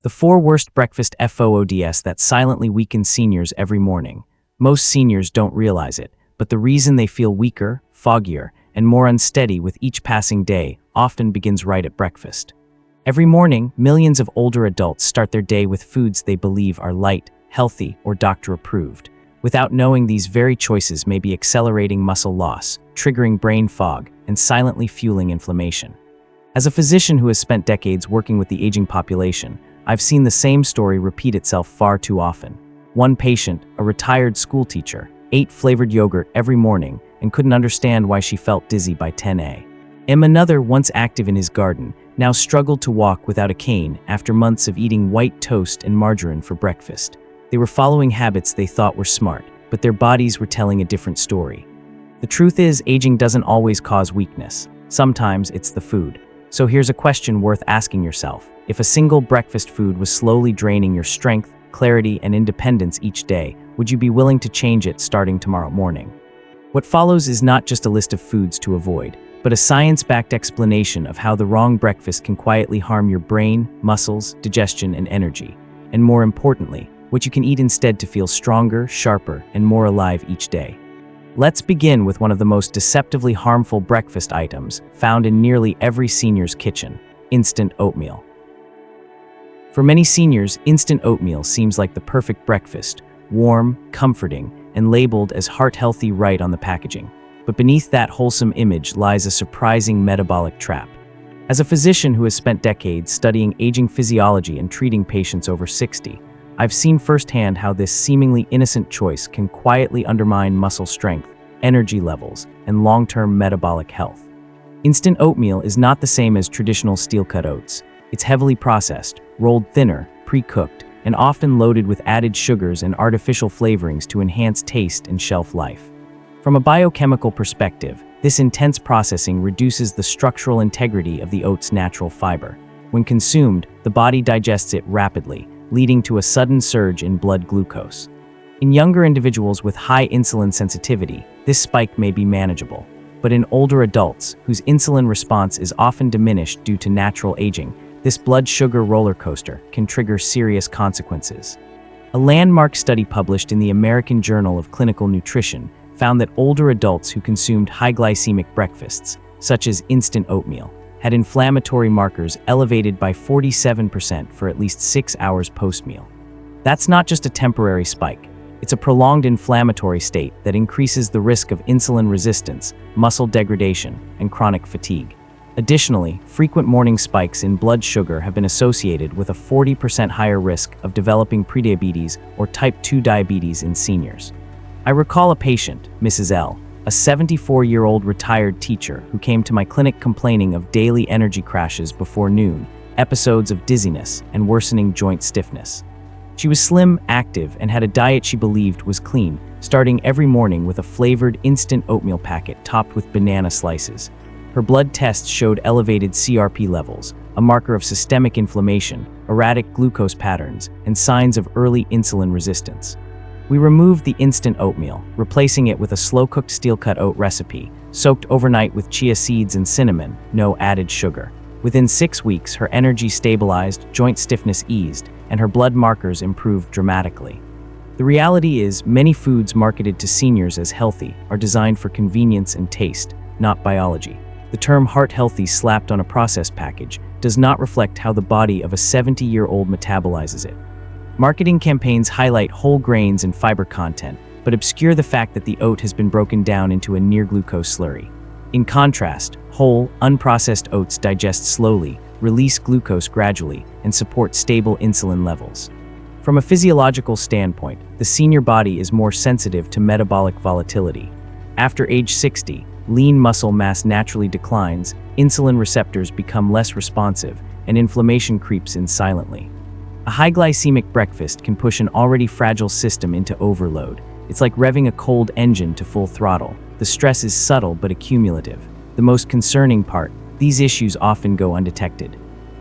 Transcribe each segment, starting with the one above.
The 4 worst breakfast foods that silently weaken seniors every morning. Most seniors don't realize it, but the reason they feel weaker, foggier, and more unsteady with each passing day often begins right at breakfast. Every morning, millions of older adults start their day with foods they believe are light, healthy, or doctor-approved, without knowing these very choices may be accelerating muscle loss, triggering brain fog, and silently fueling inflammation. As a physician who has spent decades working with the aging population, I've seen the same story repeat itself far too often. One patient, a retired school teacher, ate flavored yogurt every morning and couldn't understand why she felt dizzy by 10 a.m. Another, once active in his garden, now struggled to walk without a cane after months of eating white toast and margarine for breakfast. They were following habits they thought were smart, but their bodies were telling a different story. The truth is, aging doesn't always cause weakness. Sometimes it's the food. So here's a question worth asking yourself. If a single breakfast food was slowly draining your strength, clarity, and independence each day, would you be willing to change it starting tomorrow morning? What follows is not just a list of foods to avoid, but a science-backed explanation of how the wrong breakfast can quietly harm your brain, muscles, digestion, and energy. And more importantly, what you can eat instead to feel stronger, sharper, and more alive each day. Let's begin with one of the most deceptively harmful breakfast items found in nearly every senior's kitchen: instant oatmeal. For many seniors, instant oatmeal seems like the perfect breakfast, warm, comforting, and labeled as heart-healthy right on the packaging. But beneath that wholesome image lies a surprising metabolic trap. As a physician who has spent decades studying aging physiology and treating patients over 60, I've seen firsthand how this seemingly innocent choice can quietly undermine muscle strength, energy levels, and long-term metabolic health. Instant oatmeal is not the same as traditional steel-cut oats. It's heavily processed, rolled thinner, pre-cooked, and often loaded with added sugars and artificial flavorings to enhance taste and shelf life. From a biochemical perspective, this intense processing reduces the structural integrity of the oat's natural fiber. When consumed, the body digests it rapidly, leading to a sudden surge in blood glucose. In younger individuals with high insulin sensitivity, this spike may be manageable. But in older adults, whose insulin response is often diminished due to natural aging, this blood sugar roller coaster can trigger serious consequences. A landmark study published in the American Journal of Clinical Nutrition found that older adults who consumed high glycemic breakfasts, such as instant oatmeal, had inflammatory markers elevated by 47% for at least 6 hours post-meal. That's not just a temporary spike. It's a prolonged inflammatory state that increases the risk of insulin resistance, muscle degradation, and chronic fatigue. Additionally, frequent morning spikes in blood sugar have been associated with a 40% higher risk of developing prediabetes or type 2 diabetes in seniors. I recall a patient, Mrs. L., a 74-year-old retired teacher who came to my clinic complaining of daily energy crashes before noon, episodes of dizziness, and worsening joint stiffness. She was slim, active, and had a diet she believed was clean, starting every morning with a flavored instant oatmeal packet topped with banana slices. Her blood tests showed elevated CRP levels, a marker of systemic inflammation, erratic glucose patterns, and signs of early insulin resistance. We removed the instant oatmeal, replacing it with a slow-cooked steel-cut oat recipe, soaked overnight with chia seeds and cinnamon, no added sugar. Within 6 weeks, her energy stabilized, joint stiffness eased, and her blood markers improved dramatically. The reality is, many foods marketed to seniors as healthy are designed for convenience and taste, not biology. The term heart-healthy slapped on a processed package does not reflect how the body of a 70-year-old metabolizes it. Marketing campaigns highlight whole grains and fiber content, but obscure the fact that the oat has been broken down into a near-glucose slurry. In contrast, whole, unprocessed oats digest slowly, release glucose gradually, and support stable insulin levels. From a physiological standpoint, the senior body is more sensitive to metabolic volatility. After age 60, lean muscle mass naturally declines, insulin receptors become less responsive, and inflammation creeps in silently. A high glycemic breakfast can push an already fragile system into overload. It's like revving a cold engine to full throttle. The stress is subtle but accumulative. The most concerning part, these issues often go undetected.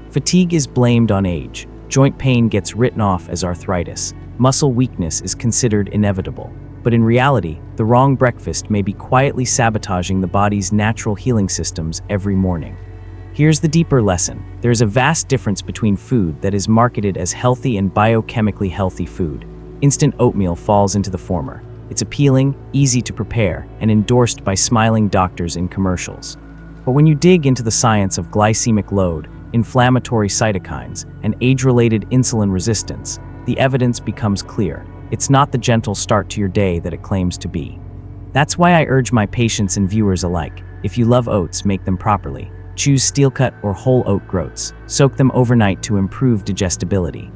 Fatigue is blamed on age. Joint pain gets written off as arthritis. Muscle weakness is considered inevitable. But in reality, the wrong breakfast may be quietly sabotaging the body's natural healing systems every morning. Here's the deeper lesson. There is a vast difference between food that is marketed as healthy and biochemically healthy food. Instant oatmeal falls into the former. It's appealing, easy to prepare, and endorsed by smiling doctors in commercials. But when you dig into the science of glycemic load, inflammatory cytokines, and age-related insulin resistance, the evidence becomes clear. It's not the gentle start to your day that it claims to be. That's why I urge my patients and viewers alike, if you love oats, make them properly. Choose steel-cut or whole oat groats. Soak them overnight to improve digestibility.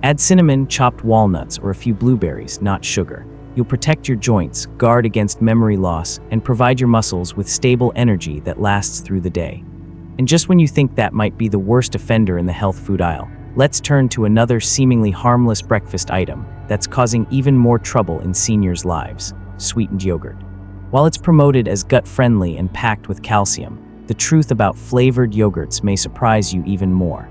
Add cinnamon, chopped walnuts, or a few blueberries, not sugar. You'll protect your joints, guard against memory loss, and provide your muscles with stable energy that lasts through the day. And just when you think that might be the worst offender in the health food aisle, let's turn to another seemingly harmless breakfast item that's causing even more trouble in seniors' lives: sweetened yogurt. While it's promoted as gut-friendly and packed with calcium, the truth about flavored yogurts may surprise you even more.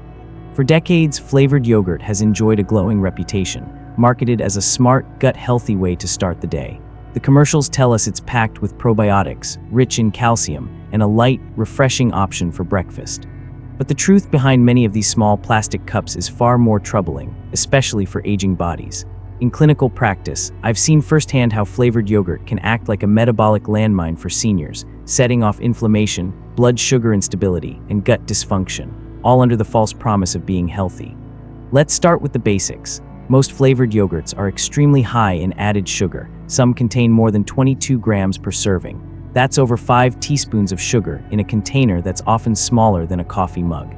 For decades, flavored yogurt has enjoyed a glowing reputation, marketed as a smart, gut-healthy way to start the day. The commercials tell us it's packed with probiotics, rich in calcium, and a light, refreshing option for breakfast. But the truth behind many of these small plastic cups is far more troubling, especially for aging bodies. In clinical practice, I've seen firsthand how flavored yogurt can act like a metabolic landmine for seniors, setting off inflammation, blood sugar instability, and gut dysfunction, all under the false promise of being healthy. Let's start with the basics. Most flavored yogurts are extremely high in added sugar. Some contain more than 22 grams per serving. That's over 5 teaspoons of sugar in a container that's often smaller than a coffee mug.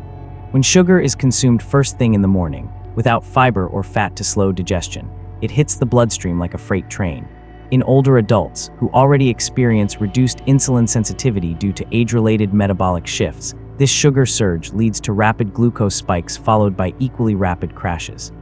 When sugar is consumed first thing in the morning, without fiber or fat to slow digestion, it hits the bloodstream like a freight train. In older adults who already experience reduced insulin sensitivity due to age-related metabolic shifts, this sugar surge leads to rapid glucose spikes followed by equally rapid crashes.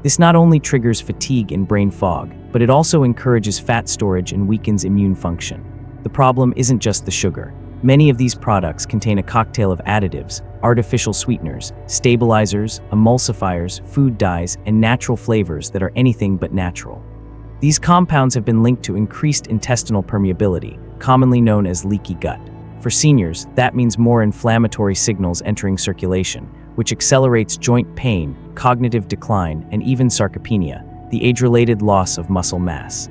This not only triggers fatigue and brain fog, but it also encourages fat storage and weakens immune function. The problem isn't just the sugar. Many of these products contain a cocktail of additives, artificial sweeteners, stabilizers, emulsifiers, food dyes, and natural flavors that are anything but natural. These compounds have been linked to increased intestinal permeability, commonly known as leaky gut. For seniors, that means more inflammatory signals entering circulation, which accelerates joint pain, cognitive decline, and even sarcopenia, the age-related loss of muscle mass.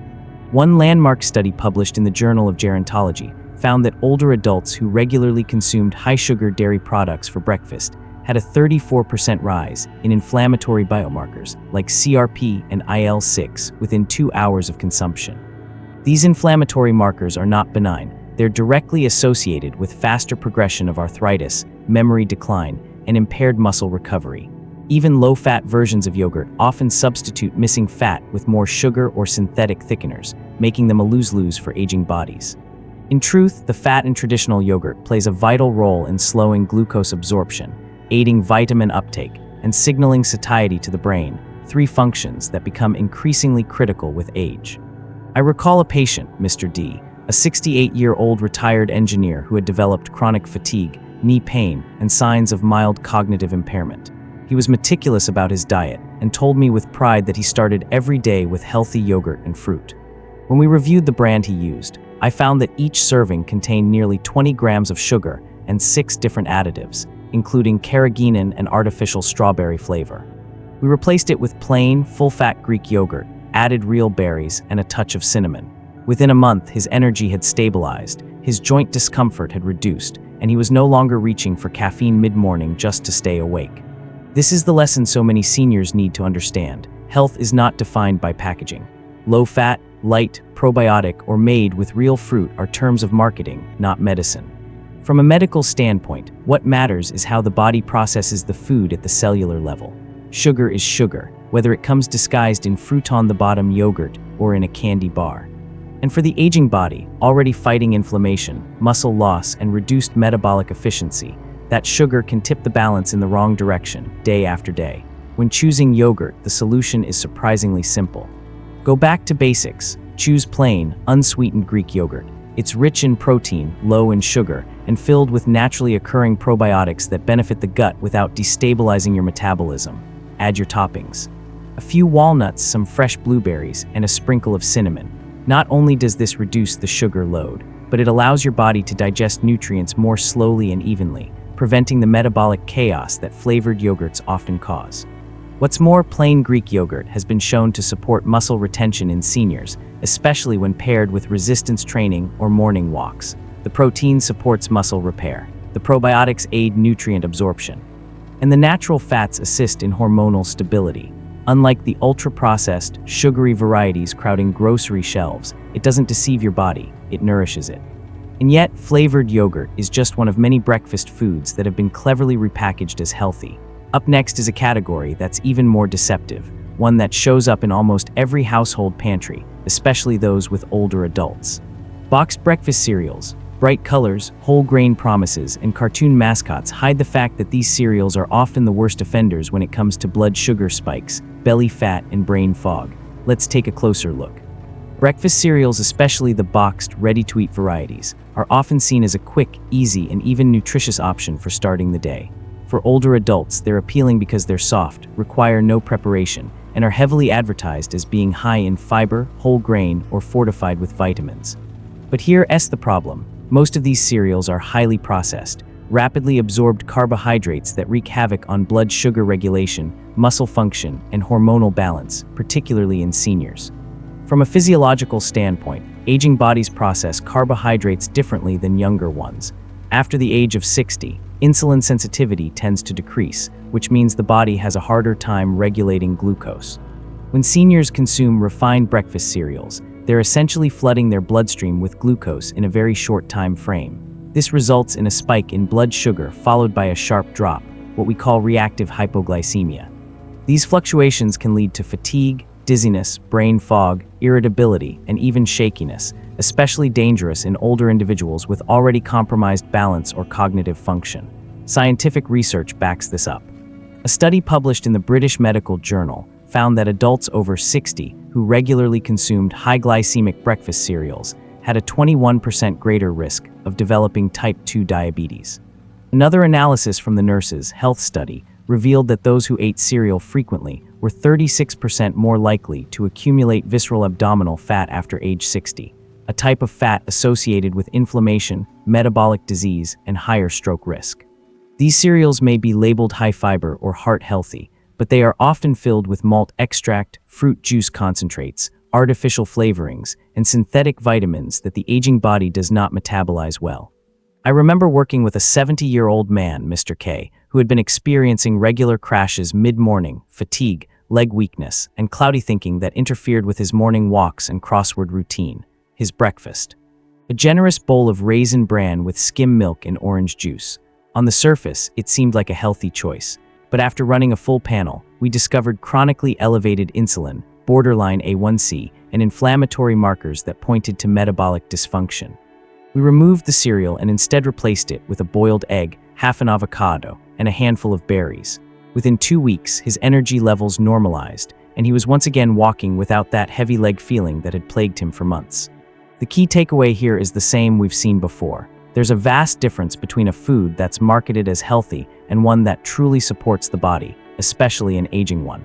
One landmark study published in the Journal of Gerontology found that older adults who regularly consumed high-sugar dairy products for breakfast had a 34% rise in inflammatory biomarkers like CRP and IL-6 within 2 hours of consumption. These inflammatory markers are not benign. They're directly associated with faster progression of arthritis, memory decline, and impaired muscle recovery. Even low-fat versions of yogurt often substitute missing fat with more sugar or synthetic thickeners, making them a lose-lose for aging bodies. In truth, the fat in traditional yogurt plays a vital role in slowing glucose absorption, aiding vitamin uptake, and signaling satiety to the brain, 3 functions that become increasingly critical with age. I recall a patient, Mr. D, a 68-year-old retired engineer who had developed chronic fatigue, knee pain, and signs of mild cognitive impairment. He was meticulous about his diet and told me with pride that he started every day with healthy yogurt and fruit. When we reviewed the brand he used, I found that each serving contained nearly 20 grams of sugar and 6 different additives, including carrageenan and artificial strawberry flavor. We replaced it with plain, full-fat Greek yogurt, added real berries, and a touch of cinnamon. Within a month, his energy had stabilized, his joint discomfort had reduced, and he was no longer reaching for caffeine mid-morning just to stay awake. This is the lesson so many seniors need to understand. Health is not defined by packaging. Low-fat, light, probiotic, or made with real fruit are terms of marketing, not medicine. From a medical standpoint, what matters is how the body processes the food at the cellular level. Sugar is sugar, whether it comes disguised in fruit-on-the-bottom yogurt or in a candy bar. And for the aging body, already fighting inflammation, muscle loss, and reduced metabolic efficiency, that sugar can tip the balance in the wrong direction, day after day. When choosing yogurt, the solution is surprisingly simple. Go back to basics. Choose plain, unsweetened Greek yogurt. It's rich in protein, low in sugar, and filled with naturally occurring probiotics that benefit the gut without destabilizing your metabolism. Add your toppings: a few walnuts, some fresh blueberries, and a sprinkle of cinnamon. Not only does this reduce the sugar load, but it allows your body to digest nutrients more slowly and evenly, preventing the metabolic chaos that flavored yogurts often cause. What's more, plain Greek yogurt has been shown to support muscle retention in seniors, especially when paired with resistance training or morning walks. The protein supports muscle repair. The probiotics aid nutrient absorption. And the natural fats assist in hormonal stability. Unlike the ultra-processed, sugary varieties crowding grocery shelves, it doesn't deceive your body, it nourishes it. And yet, flavored yogurt is just one of many breakfast foods that have been cleverly repackaged as healthy. Up next is a category that's even more deceptive, one that shows up in almost every household pantry, especially those with older adults. Boxed breakfast cereals. Bright colors, whole grain promises, and cartoon mascots hide the fact that these cereals are often the worst offenders when it comes to blood sugar spikes, belly fat, and brain fog. Let's take a closer look. Breakfast cereals, especially the boxed, ready-to-eat varieties, are often seen as a quick, easy, and even nutritious option for starting the day. For older adults, they're appealing because they're soft, require no preparation, and are heavily advertised as being high in fiber, whole grain, or fortified with vitamins. But here's the problem. Most of these cereals are highly processed, rapidly absorbed carbohydrates that wreak havoc on blood sugar regulation, muscle function, and hormonal balance, particularly in seniors. From a physiological standpoint, aging bodies process carbohydrates differently than younger ones. After the age of 60, insulin sensitivity tends to decrease, which means the body has a harder time regulating glucose. When seniors consume refined breakfast cereals, they're essentially flooding their bloodstream with glucose in a very short time frame. This results in a spike in blood sugar followed by a sharp drop, what we call reactive hypoglycemia. These fluctuations can lead to fatigue, dizziness, brain fog, irritability, and even shakiness, especially dangerous in older individuals with already compromised balance or cognitive function. Scientific research backs this up. A study published in the British Medical Journal found that adults over 60 who regularly consumed high glycemic breakfast cereals had a 21% greater risk of developing type 2 diabetes. Another analysis from the Nurses' Health Study revealed that those who ate cereal frequently were 36% more likely to accumulate visceral abdominal fat after age 60, a type of fat associated with inflammation, metabolic disease, and higher stroke risk. These cereals may be labeled high fiber or heart healthy, but they are often filled with malt extract, fruit juice concentrates, artificial flavorings, and synthetic vitamins that the aging body does not metabolize well. I remember working with a 70-year-old man, Mr. K, who had been experiencing regular crashes mid-morning, fatigue, leg weakness, and cloudy thinking that interfered with his morning walks and crossword routine. His breakfast: a generous bowl of raisin bran with skim milk and orange juice. On the surface, it seemed like a healthy choice. But after running a full panel, we discovered chronically elevated insulin, borderline A1C, and inflammatory markers that pointed to metabolic dysfunction. We removed the cereal and instead replaced it with a boiled egg, half an avocado, and a handful of berries. Within 2 weeks, his energy levels normalized, and he was once again walking without that heavy leg feeling that had plagued him for months. The key takeaway here is the same we've seen before. There's a vast difference between a food that's marketed as healthy and one that truly supports the body, especially an aging one.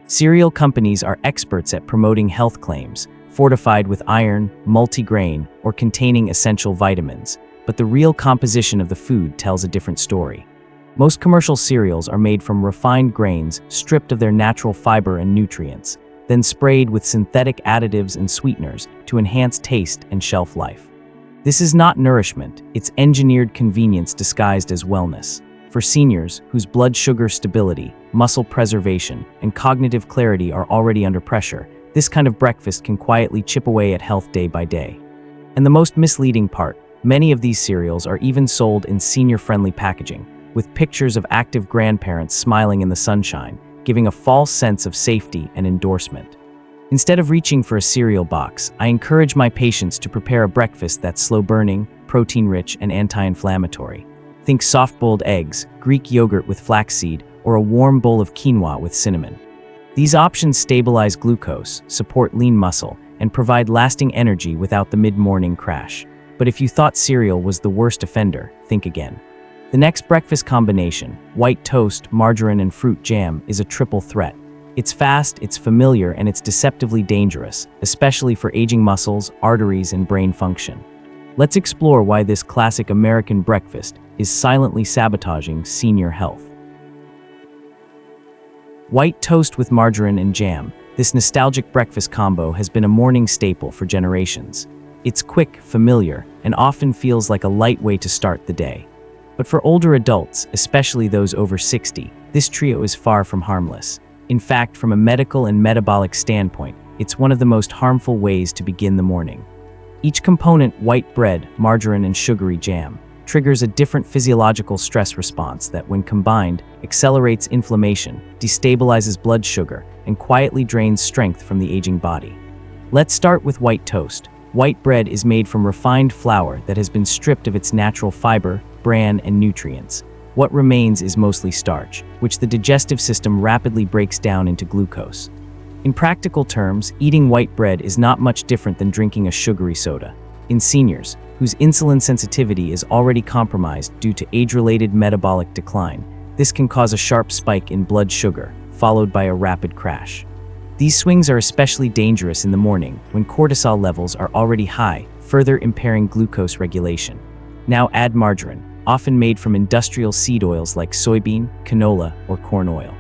Cereal companies are experts at promoting health claims, fortified with iron, multigrain, or containing essential vitamins, but the real composition of the food tells a different story. Most commercial cereals are made from refined grains stripped of their natural fiber and nutrients, then sprayed with synthetic additives and sweeteners to enhance taste and shelf life. This is not nourishment, it's engineered convenience disguised as wellness. For seniors whose blood sugar stability, muscle preservation, and cognitive clarity are already under pressure, this kind of breakfast can quietly chip away at health day by day. And the most misleading part, many of these cereals are even sold in senior-friendly packaging, with pictures of active grandparents smiling in the sunshine, giving a false sense of safety and endorsement. Instead of reaching for a cereal box, I encourage my patients to prepare a breakfast that's slow-burning, protein-rich, and anti-inflammatory. Think soft-boiled eggs, Greek yogurt with flaxseed, or a warm bowl of quinoa with cinnamon. These options stabilize glucose, support lean muscle, and provide lasting energy without the mid-morning crash. But if you thought cereal was the worst offender, think again. The next breakfast combination, white toast, margarine, and fruit jam, is a triple threat. It's fast, it's familiar, and it's deceptively dangerous, especially for aging muscles, arteries, and brain function. Let's explore why this classic American breakfast is silently sabotaging senior health. White toast with margarine and jam. This nostalgic breakfast combo has been a morning staple for generations. It's quick, familiar, and often feels like a light way to start the day. But for older adults, especially those over 60, this trio is far from harmless. In fact, from a medical and metabolic standpoint, it's one of the most harmful ways to begin the morning. Each component, white bread, margarine, and sugary jam, triggers a different physiological stress response that, when combined, accelerates inflammation, destabilizes blood sugar, and quietly drains strength from the aging body. Let's start with white toast. White bread is made from refined flour that has been stripped of its natural fiber, bran, and nutrients. What remains is mostly starch, which the digestive system rapidly breaks down into glucose. In practical terms, eating white bread is not much different than drinking a sugary soda. In seniors, whose insulin sensitivity is already compromised due to age-related metabolic decline, this can cause a sharp spike in blood sugar, followed by a rapid crash. These swings are especially dangerous in the morning when cortisol levels are already high, further impairing glucose regulation. Now add margarine, often made from industrial seed oils like soybean, canola, or corn oil.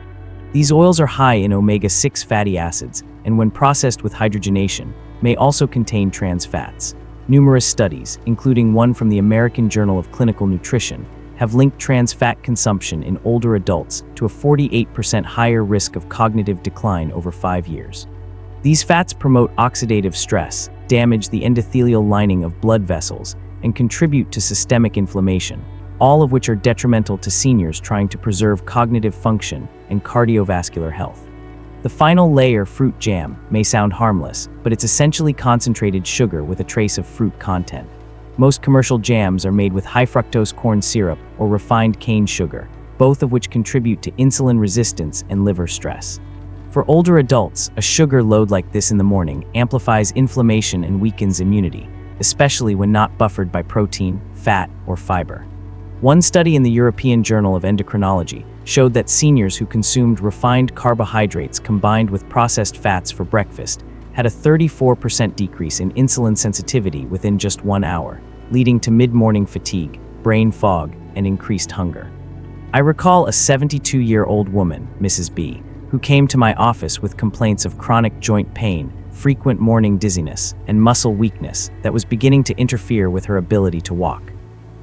These oils are high in omega-6 fatty acids, and when processed with hydrogenation, may also contain trans fats. Numerous studies, including one from the American Journal of Clinical Nutrition, have linked trans fat consumption in older adults to a 48% higher risk of cognitive decline over 5 years. These fats promote oxidative stress, damage the endothelial lining of blood vessels, and contribute to systemic inflammation, all of which are detrimental to seniors trying to preserve cognitive function and cardiovascular health. The final layer, fruit jam, may sound harmless, but it's essentially concentrated sugar with a trace of fruit content. Most commercial jams are made with high-fructose corn syrup or refined cane sugar, both of which contribute to insulin resistance and liver stress. For older adults, a sugar load like this in the morning amplifies inflammation and weakens immunity, especially when not buffered by protein, fat, or fiber. One study in the European Journal of Endocrinology showed that seniors who consumed refined carbohydrates combined with processed fats for breakfast had a 34% decrease in insulin sensitivity within just 1 hour, leading to mid-morning fatigue, brain fog, and increased hunger. I recall a 72-year-old woman, Mrs. B, who came to my office with complaints of chronic joint pain, frequent morning dizziness, and muscle weakness that was beginning to interfere with her ability to walk.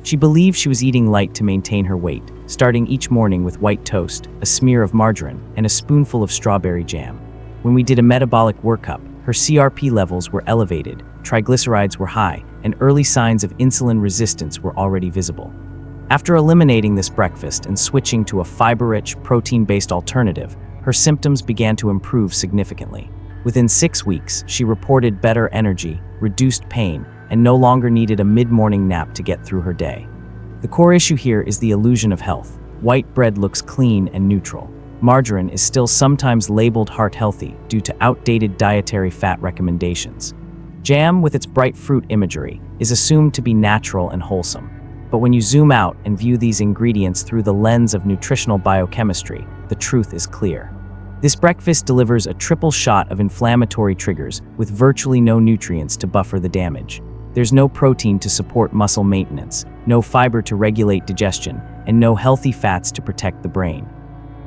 She believed she was eating light to maintain her weight, starting each morning with white toast, a smear of margarine, and a spoonful of strawberry jam. When we did a metabolic workup, her CRP levels were elevated, triglycerides were high, and early signs of insulin resistance were already visible. After eliminating this breakfast and switching to a fiber-rich, protein-based alternative, her symptoms began to improve significantly. Within 6 weeks, she reported better energy, reduced pain, and no longer needed a mid-morning nap to get through her day. The core issue here is the illusion of health. White bread looks clean and neutral. Margarine is still sometimes labeled heart-healthy due to outdated dietary fat recommendations. Jam, with its bright fruit imagery, is assumed to be natural and wholesome. But when you zoom out and view these ingredients through the lens of nutritional biochemistry, the truth is clear. This breakfast delivers a triple shot of inflammatory triggers with virtually no nutrients to buffer the damage. There's no protein to support muscle maintenance, no fiber to regulate digestion, and no healthy fats to protect the brain.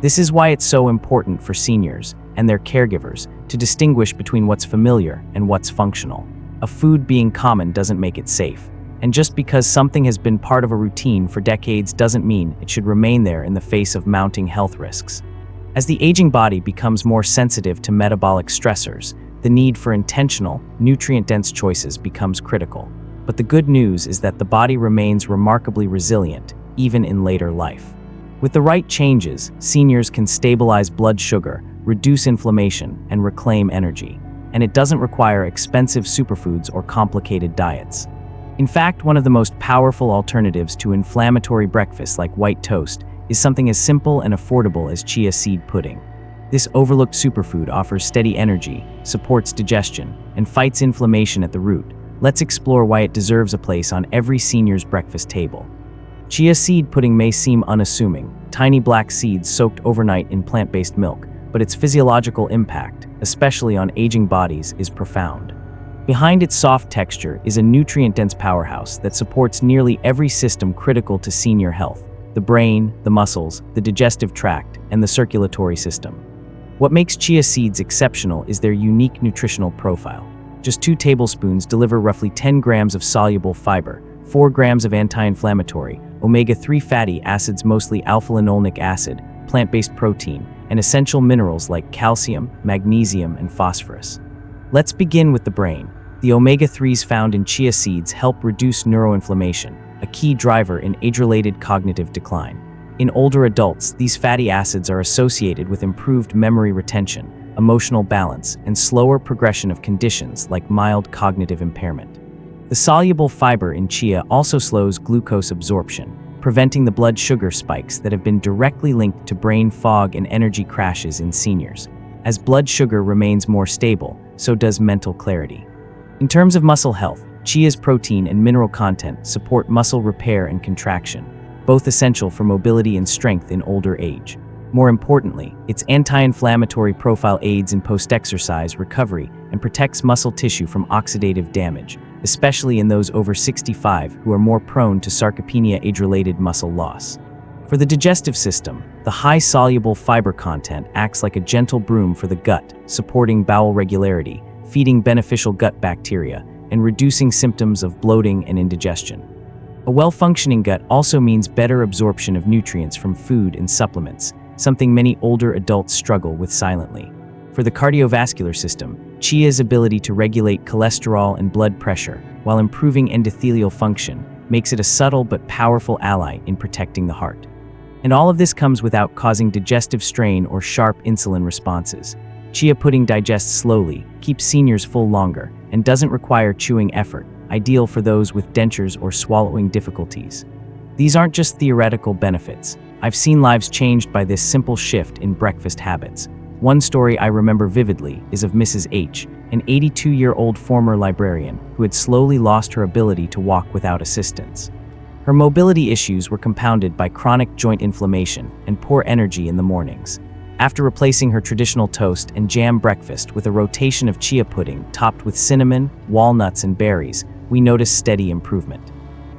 This is why it's so important for seniors and their caregivers to distinguish between what's familiar and what's functional. A food being common doesn't make it safe. And just because something has been part of a routine for decades doesn't mean it should remain there in the face of mounting health risks. As the aging body becomes more sensitive to metabolic stressors, the need for intentional, nutrient-dense choices becomes critical. But the good news is that the body remains remarkably resilient, even in later life. With the right changes, seniors can stabilize blood sugar, reduce inflammation, and reclaim energy. And it doesn't require expensive superfoods or complicated diets. In fact, one of the most powerful alternatives to inflammatory breakfasts like white toast is something as simple and affordable as chia seed pudding. This overlooked superfood offers steady energy, supports digestion, and fights inflammation at the root. Let's explore why it deserves a place on every senior's breakfast table. Chia seed pudding may seem unassuming, tiny black seeds soaked overnight in plant-based milk, but its physiological impact, especially on aging bodies, is profound. Behind its soft texture is a nutrient-dense powerhouse that supports nearly every system critical to senior health: the brain, the muscles, the digestive tract, and the circulatory system. What makes chia seeds exceptional is their unique nutritional profile. Just 2 tablespoons deliver roughly 10 grams of soluble fiber, 4 grams of anti-inflammatory, omega-3 fatty acids, mostly alpha-linolenic acid, plant-based protein, and essential minerals like calcium, magnesium, and phosphorus. Let's begin with the brain. The omega-3s found in chia seeds help reduce neuroinflammation, a key driver in age-related cognitive decline. In older adults, these fatty acids are associated with improved memory retention, emotional balance, and slower progression of conditions like mild cognitive impairment. The soluble fiber in chia also slows glucose absorption, preventing the blood sugar spikes that have been directly linked to brain fog and energy crashes in seniors. As blood sugar remains more stable, so does mental clarity. In terms of muscle health, chia's protein and mineral content support muscle repair and contraction, both essential for mobility and strength in older age. More importantly, its anti-inflammatory profile aids in post-exercise recovery and protects muscle tissue from oxidative damage, especially in those over 65 who are more prone to sarcopenia, age-related muscle loss. For the digestive system, the high-soluble fiber content acts like a gentle broom for the gut, supporting bowel regularity, feeding beneficial gut bacteria, and reducing symptoms of bloating and indigestion. A well-functioning gut also means better absorption of nutrients from food and supplements, something many older adults struggle with silently. For the cardiovascular system, chia's ability to regulate cholesterol and blood pressure while improving endothelial function makes it a subtle but powerful ally in protecting the heart. And all of this comes without causing digestive strain or sharp insulin responses. Chia pudding digests slowly, keeps seniors full longer, and doesn't require chewing effort, ideal for those with dentures or swallowing difficulties. These aren't just theoretical benefits. I've seen lives changed by this simple shift in breakfast habits. One story I remember vividly is of Mrs. H, an 82-year-old former librarian who had slowly lost her ability to walk without assistance. Her mobility issues were compounded by chronic joint inflammation and poor energy in the mornings. After replacing her traditional toast and jam breakfast with a rotation of chia pudding topped with cinnamon, walnuts, and berries, we noticed steady improvement.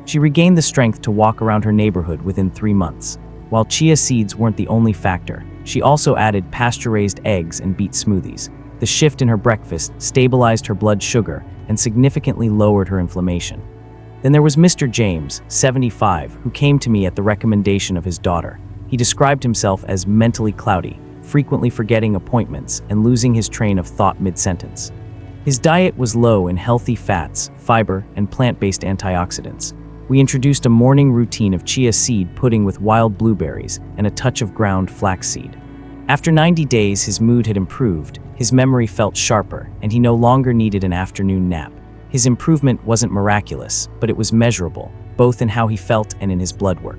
She regained the strength to walk around her neighborhood within 3 months. While chia seeds weren't the only factor, she also added pasture-raised eggs and beet smoothies. The shift in her breakfast stabilized her blood sugar and significantly lowered her inflammation. Then there was Mr. James, 75, who came to me at the recommendation of his daughter. He described himself as mentally cloudy, frequently forgetting appointments and losing his train of thought mid-sentence. His diet was low in healthy fats, fiber, and plant-based antioxidants. We introduced a morning routine of chia seed pudding with wild blueberries and a touch of ground flaxseed. After 90 days, his mood had improved, his memory felt sharper, and he no longer needed an afternoon nap. His improvement wasn't miraculous, but it was measurable, both in how he felt and in his blood work.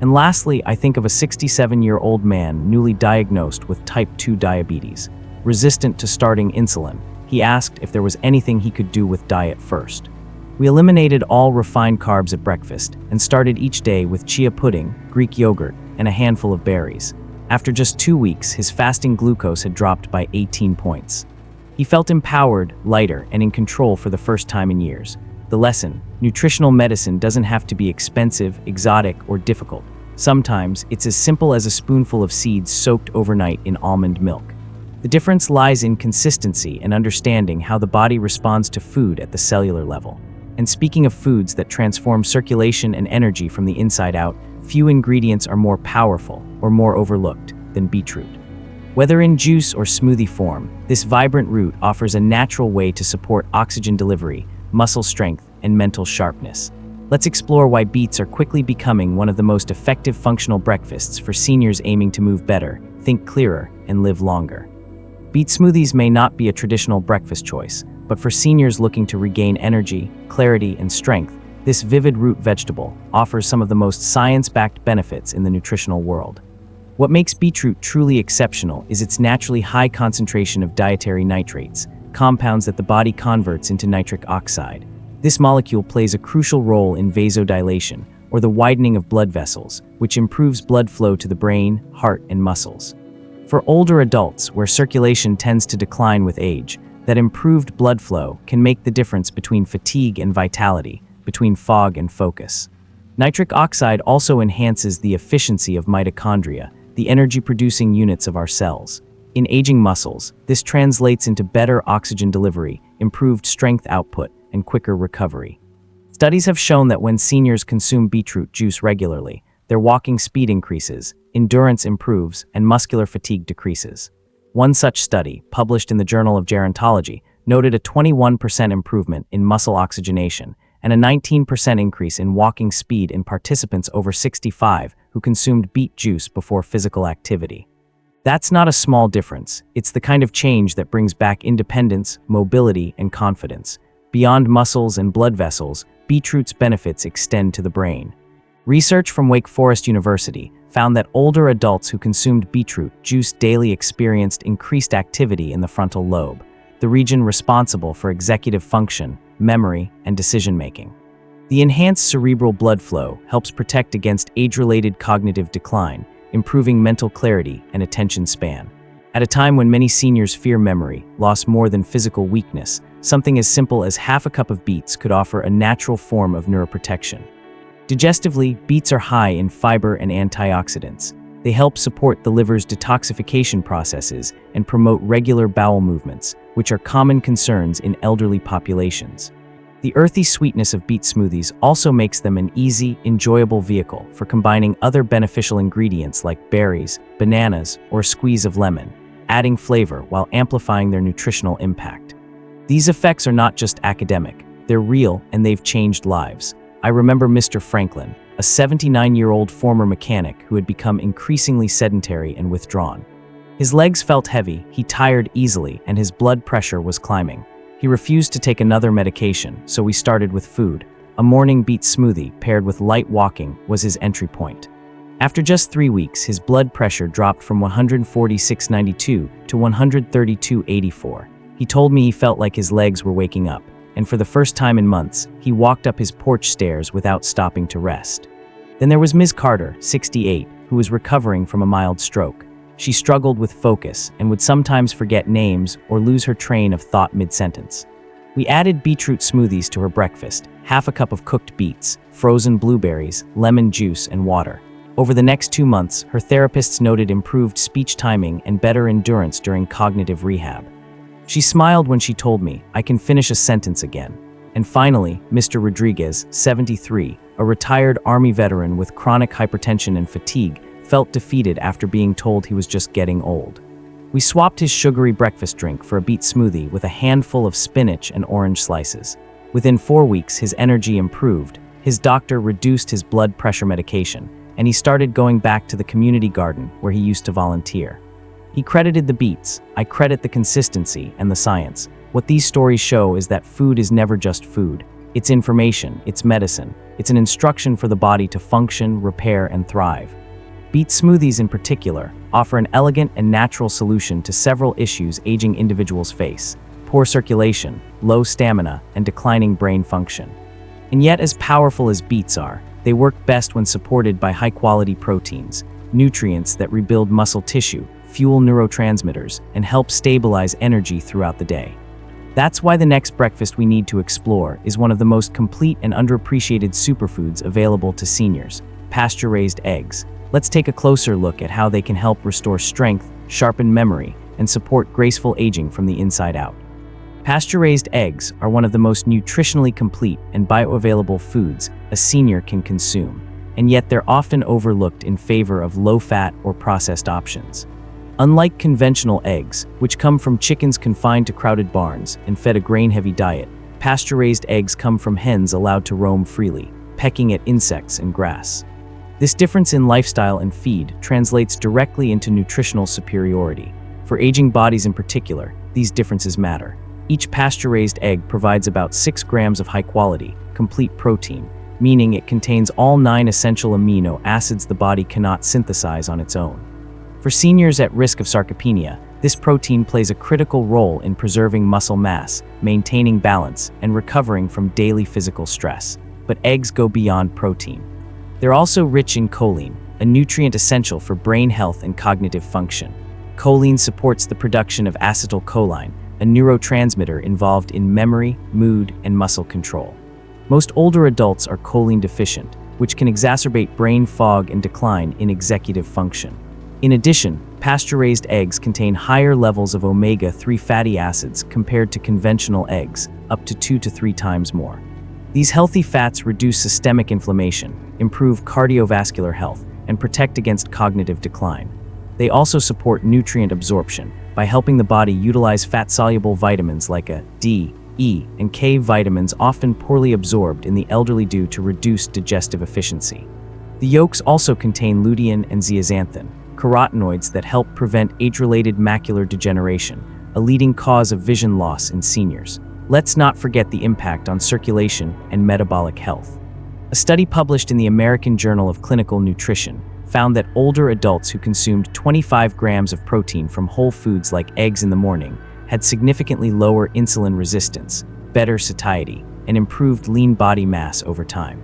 And lastly, I think of a 67-year-old man newly diagnosed with type 2 diabetes. Resistant to starting insulin, he asked if there was anything he could do with diet first. We eliminated all refined carbs at breakfast and started each day with chia pudding, Greek yogurt, and a handful of berries. After just 2 weeks, his fasting glucose had dropped by 18 points. He felt empowered, lighter, and in control for the first time in years. The lesson: nutritional medicine doesn't have to be expensive, exotic, or difficult. Sometimes it's as simple as a spoonful of seeds soaked overnight in almond milk. The difference lies in consistency and understanding how the body responds to food at the cellular level. And speaking of foods that transform circulation and energy from the inside out, few ingredients are more powerful or more overlooked than beetroot. Whether in juice or smoothie form, this vibrant root offers a natural way to support oxygen delivery, muscle strength, and mental sharpness. Let's explore why beets are quickly becoming one of the most effective functional breakfasts for seniors aiming to move better, think clearer, and live longer. Beet smoothies may not be a traditional breakfast choice, but for seniors looking to regain energy, clarity, and strength, this vivid root vegetable offers some of the most science-backed benefits in the nutritional world. What makes beetroot truly exceptional is its naturally high concentration of dietary nitrates, compounds that the body converts into nitric oxide. This molecule plays a crucial role in vasodilation, or the widening of blood vessels, which improves blood flow to the brain, heart, and muscles. For older adults, where circulation tends to decline with age, that improved blood flow can make the difference between fatigue and vitality, between fog and focus. Nitric oxide also enhances the efficiency of mitochondria, the energy-producing units of our cells. In aging muscles, this translates into better oxygen delivery, improved strength output, and quicker recovery. Studies have shown that when seniors consume beetroot juice regularly, their walking speed increases, endurance improves, and muscular fatigue decreases. One such study, published in the Journal of Gerontology, noted a 21% improvement in muscle oxygenation and a 19% increase in walking speed in participants over 65 who consumed beet juice before physical activity. That's not a small difference. It's the kind of change that brings back independence, mobility, and confidence. Beyond muscles and blood vessels, beetroot's benefits extend to the brain. Research from Wake Forest University found that older adults who consumed beetroot juice daily experienced increased activity in the frontal lobe, the region responsible for executive function, memory, and decision-making. The enhanced cerebral blood flow helps protect against age-related cognitive decline, improving mental clarity and attention span. At a time when many seniors fear memory loss more than physical weakness, something as simple as half a cup of beets could offer a natural form of neuroprotection. Digestively, beets are high in fiber and antioxidants. They help support the liver's detoxification processes and promote regular bowel movements, which are common concerns in elderly populations. The earthy sweetness of beet smoothies also makes them an easy, enjoyable vehicle for combining other beneficial ingredients like berries, bananas, or a squeeze of lemon, adding flavor while amplifying their nutritional impact. These effects are not just academic, they're real and they've changed lives. I remember Mr. Franklin, a 79-year-old former mechanic who had become increasingly sedentary and withdrawn. His legs felt heavy, he tired easily, and his blood pressure was climbing. He refused to take another medication, so we started with food. A morning beet smoothie paired with light walking was his entry point. After just 3 weeks, his blood pressure dropped from 146/92 to 132/84. He told me he felt like his legs were waking up, and for the first time in months, he walked up his porch stairs without stopping to rest. Then there was Ms. Carter, 68, who was recovering from a mild stroke. She struggled with focus and would sometimes forget names or lose her train of thought mid-sentence. We added beetroot smoothies to her breakfast, half a cup of cooked beets, frozen blueberries, lemon juice, and water. Over the next 2 months, her therapists noted improved speech timing and better endurance during cognitive rehab. She smiled when she told me, "I can finish a sentence again." And finally, Mr. Rodriguez, 73, a retired Army veteran with chronic hypertension and fatigue, felt defeated after being told he was just getting old. We swapped his sugary breakfast drink for a beet smoothie with a handful of spinach and orange slices. Within 4 weeks, his energy improved, his doctor reduced his blood pressure medication, and he started going back to the community garden where he used to volunteer. He credited the beets. I credit the consistency and the science. What these stories show is that food is never just food. It's information, it's medicine, it's an instruction for the body to function, repair, and thrive. Beet smoothies in particular offer an elegant and natural solution to several issues aging individuals face: poor circulation, low stamina, and declining brain function. And yet, as powerful as beets are, they work best when supported by high-quality proteins, nutrients that rebuild muscle tissue, fuel neurotransmitters, and help stabilize energy throughout the day. That's why the next breakfast we need to explore is one of the most complete and underappreciated superfoods available to seniors: pasture-raised eggs. Let's take a closer look at how they can help restore strength, sharpen memory, and support graceful aging from the inside out. Pasture-raised eggs are one of the most nutritionally complete and bioavailable foods a senior can consume, and yet they're often overlooked in favor of low-fat or processed options. Unlike conventional eggs, which come from chickens confined to crowded barns and fed a grain-heavy diet, pasture-raised eggs come from hens allowed to roam freely, pecking at insects and grass. This difference in lifestyle and feed translates directly into nutritional superiority. For aging bodies in particular, these differences matter. Each pasture-raised egg provides about 6 grams of high-quality, complete protein, meaning it contains all 9 essential amino acids the body cannot synthesize on its own. For seniors at risk of sarcopenia, this protein plays a critical role in preserving muscle mass, maintaining balance, and recovering from daily physical stress. But eggs go beyond protein. They're also rich in choline, a nutrient essential for brain health and cognitive function. Choline supports the production of acetylcholine, a neurotransmitter involved in memory, mood, and muscle control. Most older adults are choline deficient, which can exacerbate brain fog and decline in executive function. In addition, pasture-raised eggs contain higher levels of omega-3 fatty acids compared to conventional eggs, up to 2 to 3 times more. These healthy fats reduce systemic inflammation, improve cardiovascular health, and protect against cognitive decline. They also support nutrient absorption by helping the body utilize fat-soluble vitamins like A, D, E, and K vitamins often poorly absorbed in the elderly due to reduced digestive efficiency. The yolks also contain lutein and zeaxanthin, carotenoids that help prevent age-related macular degeneration, a leading cause of vision loss in seniors. Let's not forget the impact on circulation and metabolic health. A study published in the American Journal of Clinical Nutrition found that older adults who consumed 25 grams of protein from whole foods like eggs in the morning had significantly lower insulin resistance, better satiety, and improved lean body mass over time.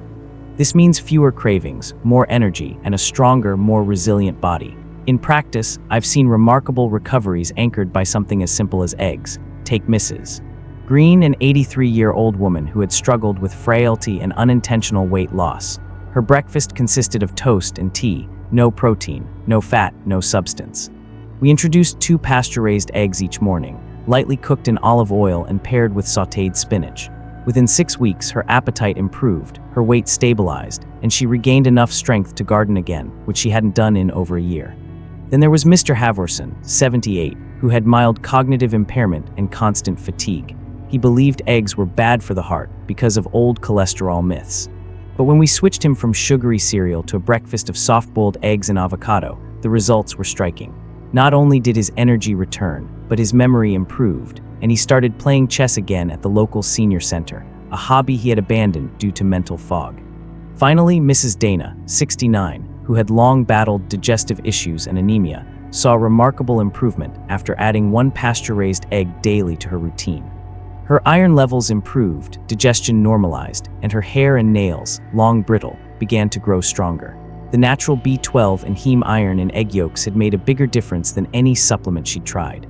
This means fewer cravings, more energy, and a stronger, more resilient body. In practice, I've seen remarkable recoveries anchored by something as simple as eggs. Take Mrs. Green, an 83-year-old woman who had struggled with frailty and unintentional weight loss. Her breakfast consisted of toast and tea, no protein, no fat, no substance. We introduced 2 pasture-raised eggs each morning, lightly cooked in olive oil and paired with sautéed spinach. Within 6 weeks, her appetite improved, her weight stabilized, and she regained enough strength to garden again, which she hadn't done in over a year. Then there was Mr. Halvorson, 78, who had mild cognitive impairment and constant fatigue. He believed eggs were bad for the heart because of old cholesterol myths. But when we switched him from sugary cereal to a breakfast of soft-boiled eggs and avocado, the results were striking. Not only did his energy return, but his memory improved, and he started playing chess again at the local senior center, a hobby he had abandoned due to mental fog. Finally, Mrs. Dana, 69, who had long battled digestive issues and anemia, saw remarkable improvement after adding 1 pasture-raised egg daily to her routine. Her iron levels improved, digestion normalized, and her hair and nails, long brittle, began to grow stronger. The natural B12 and heme iron in egg yolks had made a bigger difference than any supplement she'd tried.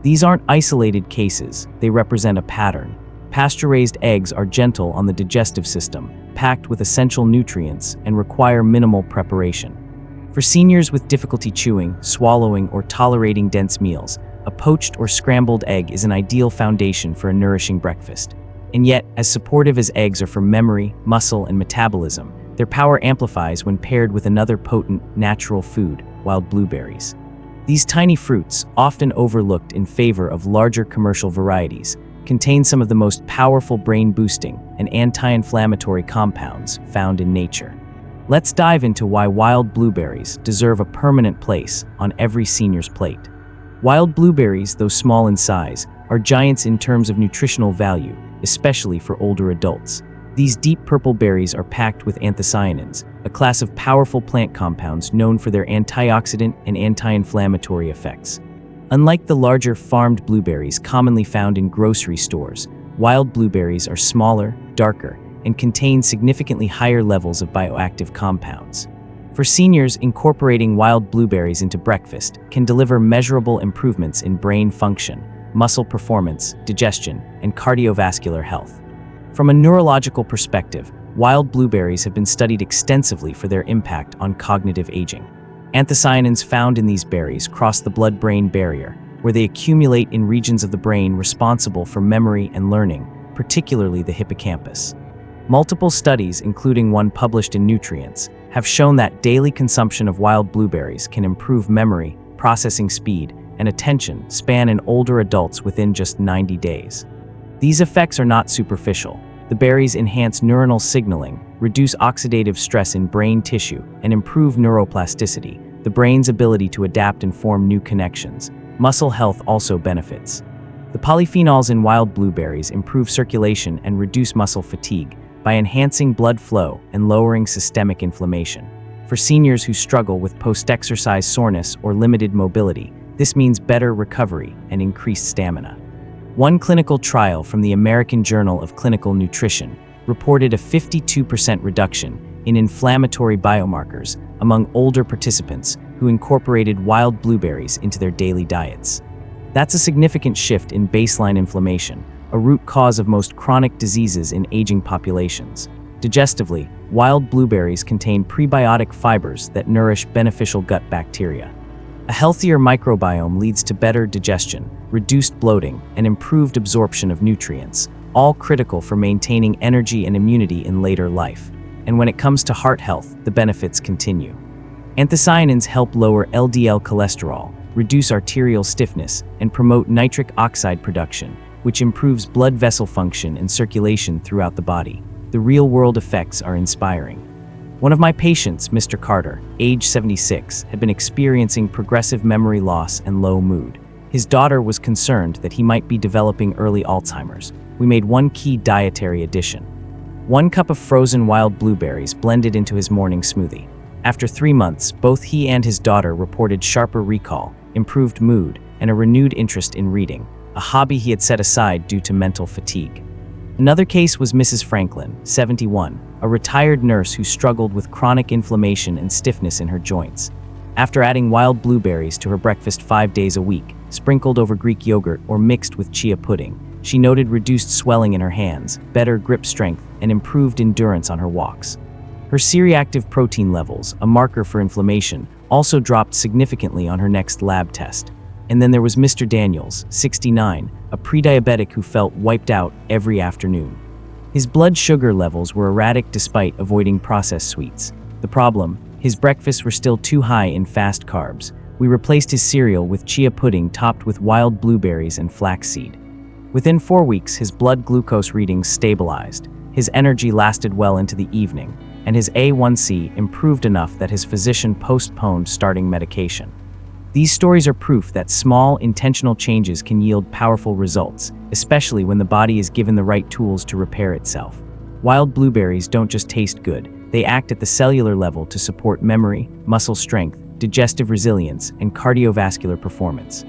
These aren't isolated cases, they represent a pattern. Pasture-raised eggs are gentle on the digestive system, packed with essential nutrients, and require minimal preparation. For seniors with difficulty chewing, swallowing, or tolerating dense meals, a poached or scrambled egg is an ideal foundation for a nourishing breakfast. And yet, as supportive as eggs are for memory, muscle, and metabolism, their power amplifies when paired with another potent, natural food, wild blueberries. These tiny fruits, often overlooked in favor of larger commercial varieties, contain some of the most powerful brain-boosting and anti-inflammatory compounds found in nature. Let's dive into why wild blueberries deserve a permanent place on every senior's plate. Wild blueberries, though small in size, are giants in terms of nutritional value, especially for older adults. These deep purple berries are packed with anthocyanins, a class of powerful plant compounds known for their antioxidant and anti-inflammatory effects. Unlike the larger farmed blueberries commonly found in grocery stores, wild blueberries are smaller, darker, and contain significantly higher levels of bioactive compounds. For seniors, incorporating wild blueberries into breakfast can deliver measurable improvements in brain function, muscle performance, digestion, and cardiovascular health. From a neurological perspective, wild blueberries have been studied extensively for their impact on cognitive aging. Anthocyanins found in these berries cross the blood-brain barrier, where they accumulate in regions of the brain responsible for memory and learning, particularly the hippocampus. Multiple studies, including one published in Nutrients, have shown that daily consumption of wild blueberries can improve memory, processing speed, and attention span in older adults within just 90 days. These effects are not superficial. The berries enhance neuronal signaling, reduce oxidative stress in brain tissue, and improve neuroplasticity, the brain's ability to adapt and form new connections. Muscle health also benefits. The polyphenols in wild blueberries improve circulation and reduce muscle fatigue by enhancing blood flow and lowering systemic inflammation. For seniors who struggle with post-exercise soreness or limited mobility, this means better recovery and increased stamina. One clinical trial from the American Journal of Clinical Nutrition reported a 52% reduction in inflammatory biomarkers among older participants who incorporated wild blueberries into their daily diets. That's a significant shift in baseline inflammation, a root cause of most chronic diseases in aging populations. Digestively, wild blueberries contain prebiotic fibers that nourish beneficial gut bacteria. A healthier microbiome leads to better digestion, reduced bloating, and improved absorption of nutrients, all critical for maintaining energy and immunity in later life. And when it comes to heart health, the benefits continue. Anthocyanins help lower LDL cholesterol, reduce arterial stiffness, and promote nitric oxide production, which improves blood vessel function and circulation throughout the body. The real-world effects are inspiring. One of my patients, Mr. Carter, age 76, had been experiencing progressive memory loss and low mood. His daughter was concerned that he might be developing early Alzheimer's. We made one key dietary addition: 1 cup of frozen wild blueberries blended into his morning smoothie. After 3 months, both he and his daughter reported sharper recall, improved mood, and a renewed interest in reading, a hobby he had set aside due to mental fatigue. Another case was Mrs. Franklin, 71, a retired nurse who struggled with chronic inflammation and stiffness in her joints. After adding wild blueberries to her breakfast 5 days a week, sprinkled over Greek yogurt or mixed with chia pudding, she noted reduced swelling in her hands, better grip strength, and improved endurance on her walks. Her C-reactive protein levels, a marker for inflammation, also dropped significantly on her next lab test. And then there was Mr. Daniels, 69, a pre-diabetic who felt wiped out every afternoon. His blood sugar levels were erratic despite avoiding processed sweets. The problem: his breakfasts were still too high in fast carbs. We replaced his cereal with chia pudding topped with wild blueberries and flaxseed. Within 4 weeks, his blood glucose readings stabilized, his energy lasted well into the evening, and his A1C improved enough that his physician postponed starting medication. These stories are proof that small, intentional changes can yield powerful results, especially when the body is given the right tools to repair itself. Wild blueberries don't just taste good, they act at the cellular level to support memory, muscle strength, digestive resilience, and cardiovascular performance.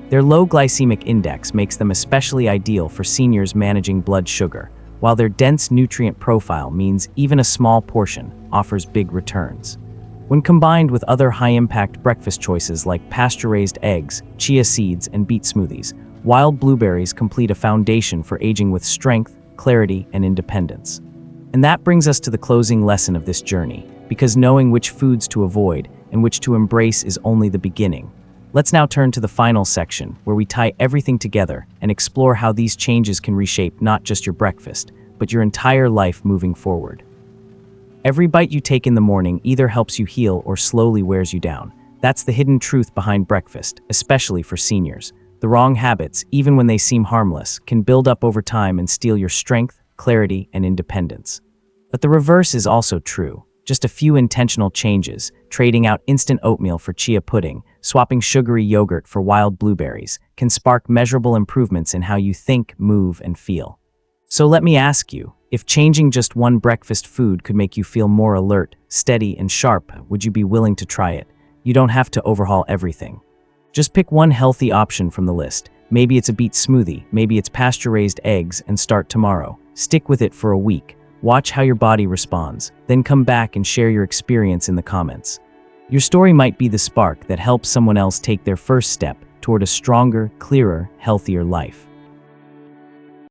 Their low glycemic index makes them especially ideal for seniors managing blood sugar, while their dense nutrient profile means even a small portion offers big returns. When combined with other high-impact breakfast choices like pasture-raised eggs, chia seeds, and beet smoothies, wild blueberries complete a foundation for aging with strength, clarity, and independence. And that brings us to the closing lesson of this journey, because knowing which foods to avoid and which to embrace is only the beginning. Let's now turn to the final section, where we tie everything together and explore how these changes can reshape not just your breakfast, but your entire life moving forward. Every bite you take in the morning either helps you heal or slowly wears you down. That's the hidden truth behind breakfast, especially for seniors. The wrong habits, even when they seem harmless, can build up over time and steal your strength, clarity, and independence. But the reverse is also true. Just a few intentional changes, trading out instant oatmeal for chia pudding, swapping sugary yogurt for wild blueberries, can spark measurable improvements in how you think, move, and feel. So let me ask you, if changing just one breakfast food could make you feel more alert, steady, and sharp, would you be willing to try it? You don't have to overhaul everything. Just pick one healthy option from the list. Maybe it's a beet smoothie, maybe it's pasture-raised eggs, and start tomorrow. Stick with it for a week. Watch how your body responds, then come back and share your experience in the comments. Your story might be the spark that helps someone else take their first step toward a stronger, clearer, healthier life.